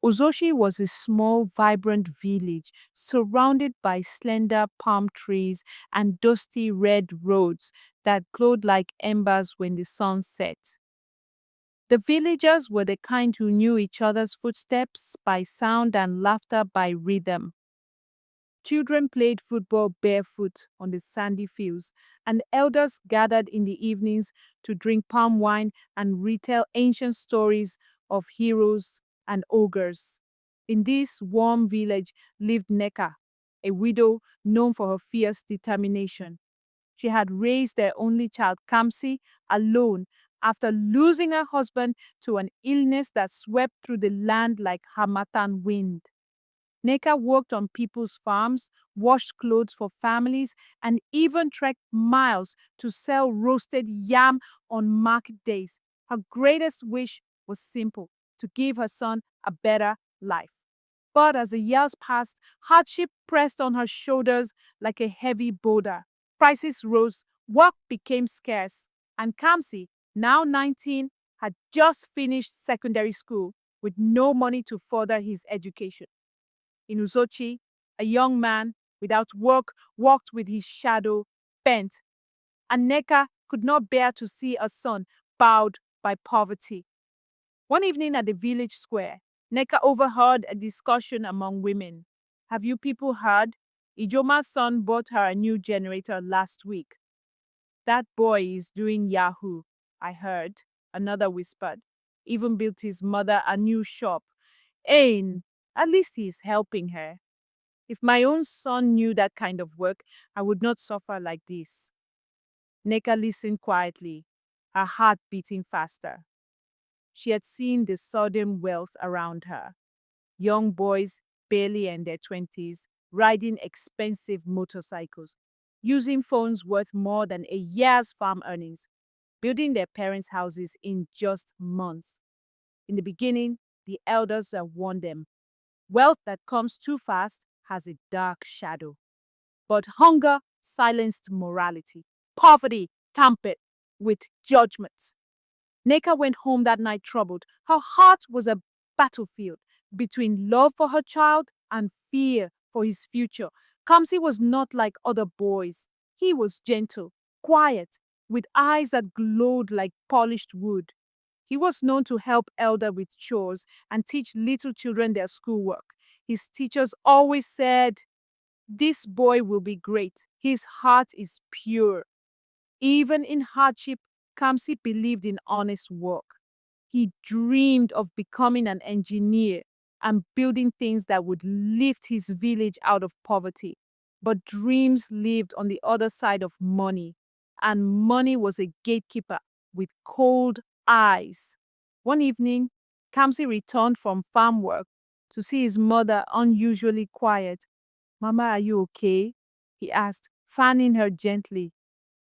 Uzochi was a small, vibrant village surrounded by slender palm trees and dusty red roads that glowed like embers when the sun set. The villagers were the kind who knew each other's footsteps by sound and laughter by rhythm. Children played football barefoot on the sandy fields, and elders gathered in the evenings to drink palm wine and retell ancient stories of heroes and ogres. In this warm village lived Nneka, a widow known for her fierce determination. She had raised their only child, Kamsi, alone after losing her husband to an illness that swept through the land like harmattan wind. Nneka worked on people's farms, washed clothes for families, and even trekked miles to sell roasted yam on market days. Her greatest wish was simple: to give her son a better life. But as the years passed, hardship pressed on her shoulders like a heavy boulder. Prices rose, work became scarce, and Kamsi, now 19, had just finished secondary school with no money to further his education. In Uzochi, a young man without work walked with his shadow bent, and Nneka could not bear to see a son bowed by poverty. One evening at the village square, Nneka overheard a discussion among women. Have you people heard? Ijoma's son bought her a new generator last week. That boy is doing Yahoo, I heard, another whispered. Even built his mother a new shop. Ain, at least he's helping her. If my own son knew that kind of work, I would not suffer like this. Nneka listened quietly, her heart beating faster. She had seen the sudden wealth around her. Young boys, barely in their 20s, riding expensive motorcycles, using phones worth more than a year's farm earnings, building their parents' houses in just months. In the beginning, the elders had warned them. Wealth that comes too fast has a dark shadow. But hunger silenced morality. Poverty tampered with judgment. Nneka went home that night troubled. Her heart was a battlefield between love for her child and fear for his future. Kamsi was not like other boys. He was gentle, quiet, with eyes that glowed like polished wood. He was known to help elder with chores and teach little children their schoolwork. His teachers always said, "This boy will be great. His heart is pure." Even in hardship, Kamsi believed in honest work. He dreamed of becoming an engineer and building things that would lift his village out of poverty. But dreams lived on the other side of money, and money was a gatekeeper with cold eyes. One evening, Kamsi returned from farm work to see his mother unusually quiet. "Mama, are you okay?" he asked, fanning her gently.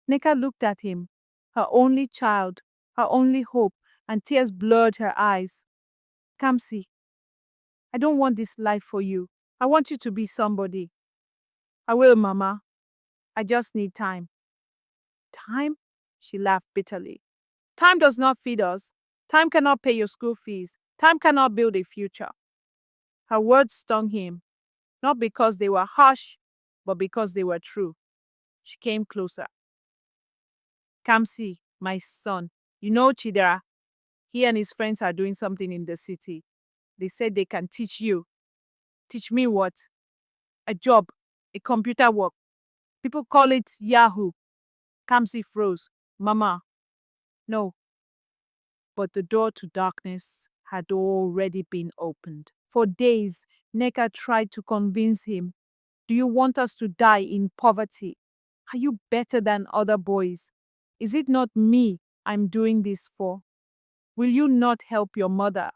Nneka looked at him, her only child, her only hope, and tears blurred her eyes. "Kamsi, I don't want this life for you. I want you to be somebody." "I will, Mama. I just need time." "Time?" She laughed bitterly. "Time does not feed us. Time cannot pay your school fees. Time cannot build a future." Her words stung him, not because they were harsh, but because they were true. She came closer. "Kamsi, my son, you know Chidera? He and his friends are doing something in the city. They said they can teach you." "Teach me what?" "A job, a computer work. People call it Yahoo." Kamsi froze. "Mama, no." But the door to darkness had already been opened. For days, Nneka tried to convince him. "Do you want us to die in poverty? Are you better than other boys? Is it not me I'm doing this for? Will you not help your mother?"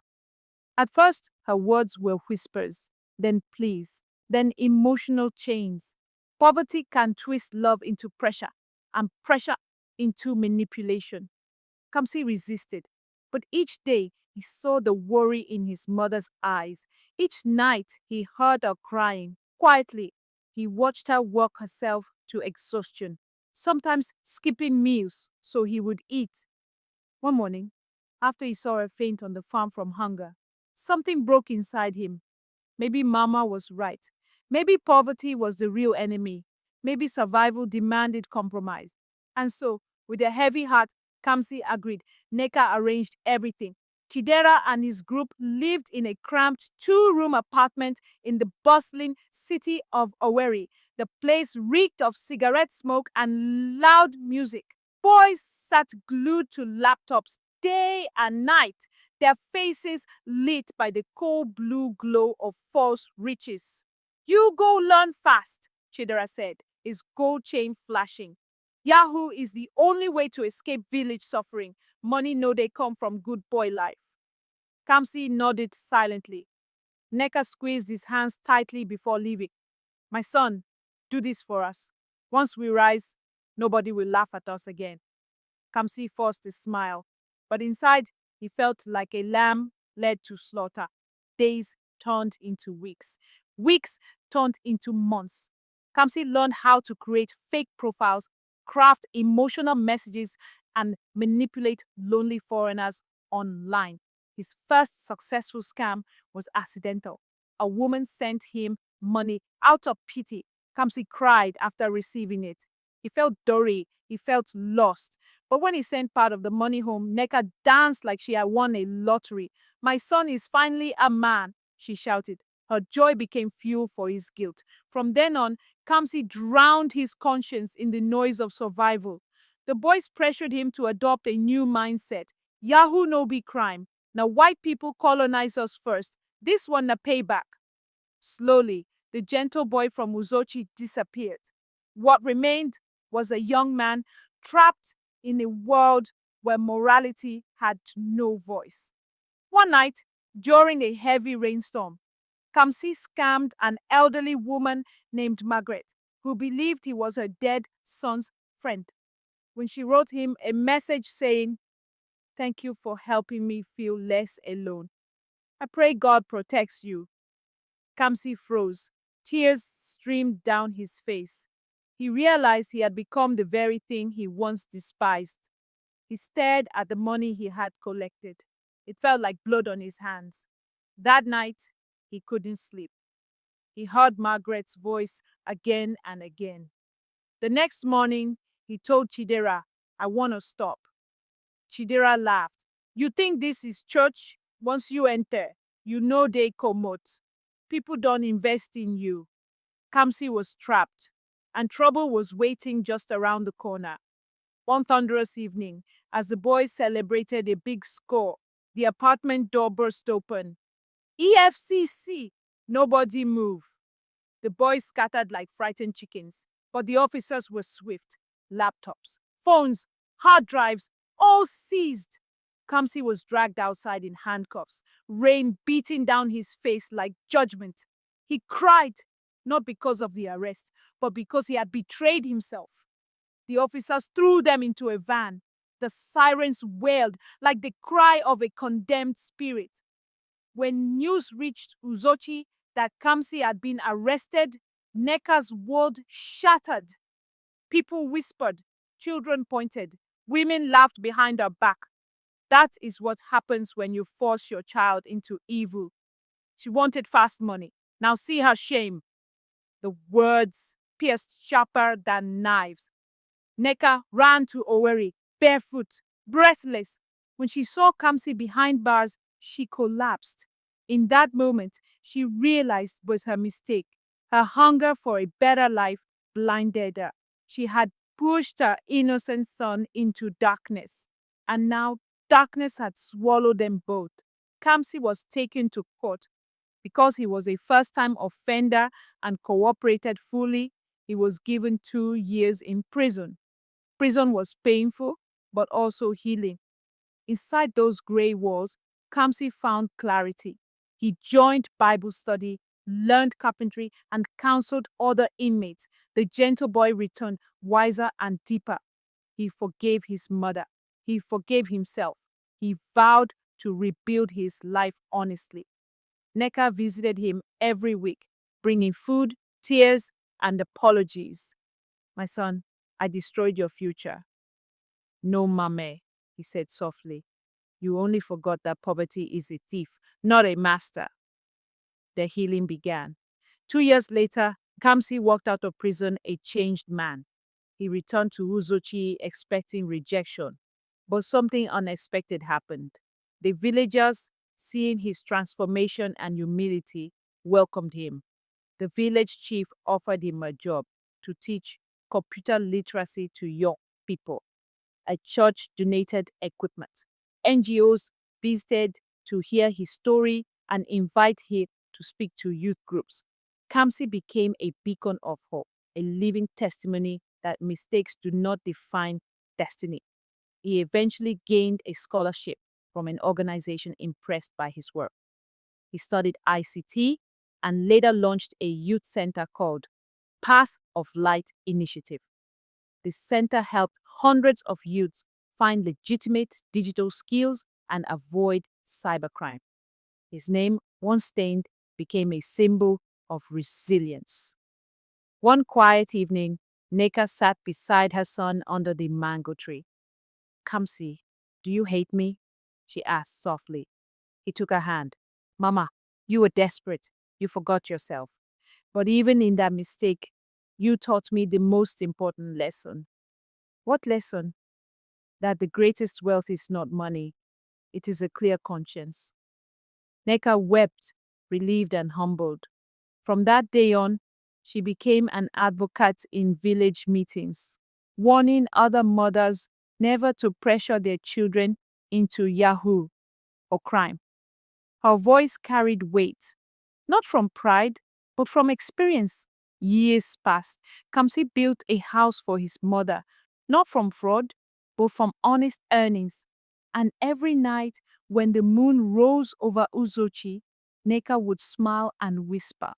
At first, her words were whispers, then pleas, then emotional chains. Poverty can twist love into pressure, and pressure into manipulation. Kamsi resisted, but each day he saw the worry in his mother's eyes. Each night he heard her crying. Quietly, he watched her work herself to exhaustion, sometimes skipping meals so he would eat. One morning, after he saw her faint on the farm from hunger, Something broke inside him. Maybe Mama was right. Maybe poverty was the real enemy. Maybe survival demanded compromise. And so, with a heavy heart, Kamsi agreed. Nneka arranged everything. Chidera and his group lived in a cramped two-room apartment in the bustling city of Owerri. The place reeked of cigarette smoke and loud music. Boys sat glued to laptops day and night, their faces lit by the cold blue glow of false riches. You go learn fast, Chidera said, his gold chain flashing. Yahoo is the only way to escape village suffering. Money no they come from good boy life. Kamsi nodded silently. Nneka squeezed his hands tightly before leaving. My son, do this for us. Once we rise, nobody will laugh at us again. Kamsi forced a smile, but inside he felt like a lamb led to slaughter. Days turned into weeks. Weeks turned into months. Kamsi learned how to create fake profiles, craft emotional messages, and manipulate lonely foreigners online. His first successful scam was accidental. A woman sent him money out of pity. Kamsi cried after receiving it. He felt dirty. He felt lost. But when he sent part of the money home, Nneka danced like she had won a lottery. My son is finally a man, she shouted. Her joy became fuel for his guilt. From then on, Kamsi drowned his conscience in the noise of survival. The boys pressured him to adopt a new mindset. Yahoo no be crime. Now white people colonize us first. This one na payback. Slowly, the gentle boy from Uzochi disappeared. What remained was a young man trapped in a world where morality had no voice. One night, during a heavy rainstorm, Kamsi scammed an elderly woman named Margaret, who believed he was her dead son's friend. When she wrote him a message saying, "Thank you for helping me feel less alone. I pray God protects you." Kamsi froze. Tears streamed down his face. He realized he had become the very thing he once despised. He stared at the money he had collected. It felt like blood on his hands. That night, he couldn't sleep. He heard Margaret's voice again and again. The next morning, he told Chidera, "I want to stop." Chidera laughed. "You think this is church? Once you enter, you know they commot. People don't invest in you." Kamsi was trapped, and trouble was waiting just around the corner. One thunderous evening, as the boys celebrated a big score, the apartment door burst open. "EFCC!" Nobody moved. The boys scattered like frightened chickens, but the officers were swift. Laptops, phones, hard drives, all seized. Kamsi was dragged outside in handcuffs, rain beating down his face like judgment. He cried, not because of the arrest, but because he had betrayed himself. The officers threw them into a van. The sirens wailed like the cry of a condemned spirit. When news reached Uzochi that Kamsi had been arrested, Nneka's world shattered. People whispered, children pointed, women laughed behind her back. That is what happens when you force your child into evil. She wanted fast money. Now see her shame. The words pierced sharper than knives. Nneka ran to Owerri, barefoot, breathless. When she saw Kamsi behind bars, she collapsed. In that moment, she realized it was her mistake. Her hunger for a better life blinded her. She had pushed her innocent son into darkness, and now darkness had swallowed them both. Kamsi was taken to court. Because he was a first-time offender and cooperated fully, he was given 2 years in prison. Prison was painful, but also healing. Inside those gray walls, Kamsi found clarity. He joined Bible study, learned carpentry, and counseled other inmates. The gentle boy returned wiser and deeper. He forgave his mother. He forgave himself. He vowed to rebuild his life honestly. Nneka visited him every week, bringing food, tears, and apologies. "My son, I destroyed your future." "No, mame," he said softly. You only forgot that poverty is a thief, not a master. The healing began. 2 years later, Kamsi walked out of prison a changed man. He returned to Uzochi expecting rejection, but something unexpected happened. The villagers, seeing his transformation and humility, welcomed him. The village chief offered him a job to teach computer literacy to young people. A church donated equipment. NGOs visited to hear his story and invite him to speak to youth groups. Kamsi became a beacon of hope, a living testimony that mistakes do not define destiny. He eventually gained a scholarship from an organization impressed by his work. He studied ICT and later launched a youth center called Path of Light Initiative. The center helped hundreds of youths find legitimate digital skills and avoid cybercrime. His name, once stained, became a symbol of resilience. One quiet evening, Nneka sat beside her son under the mango tree. Kamsi, do you hate me? She asked softly. He took her hand. Mama, you were desperate. You forgot yourself. But even in that mistake, you taught me the most important lesson. What lesson? That the greatest wealth is not money. It is a clear conscience. Nneka wept, relieved and humbled. From that day on, she became an advocate in village meetings, warning other mothers never to pressure their children into Yahoo or crime. Her voice carried weight, not from pride, but from experience. Years passed. Kamsi built a house for his mother, not from fraud, but from honest earnings. And every night, when the moon rose over Uzochi, Nneka would smile and whisper,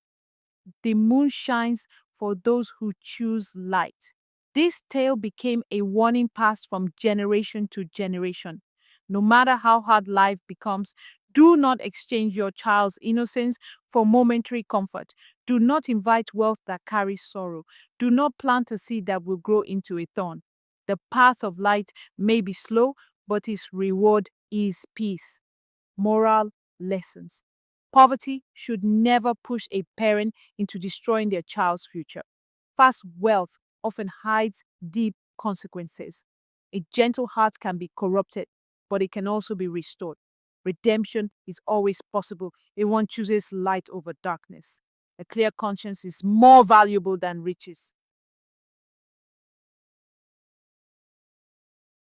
"The moon shines for those who choose light." This tale became a warning passed from generation to generation. No matter how hard life becomes, do not exchange your child's innocence for momentary comfort. Do not invite wealth that carries sorrow. Do not plant a seed that will grow into a thorn. The path of light may be slow, but its reward is peace. Moral lessons. Poverty should never push a parent into destroying their child's future. Fast wealth often hides deep consequences. A gentle heart can be corrupted, but it can also be restored. Redemption is always possible if one chooses light over darkness. A clear conscience is more valuable than riches.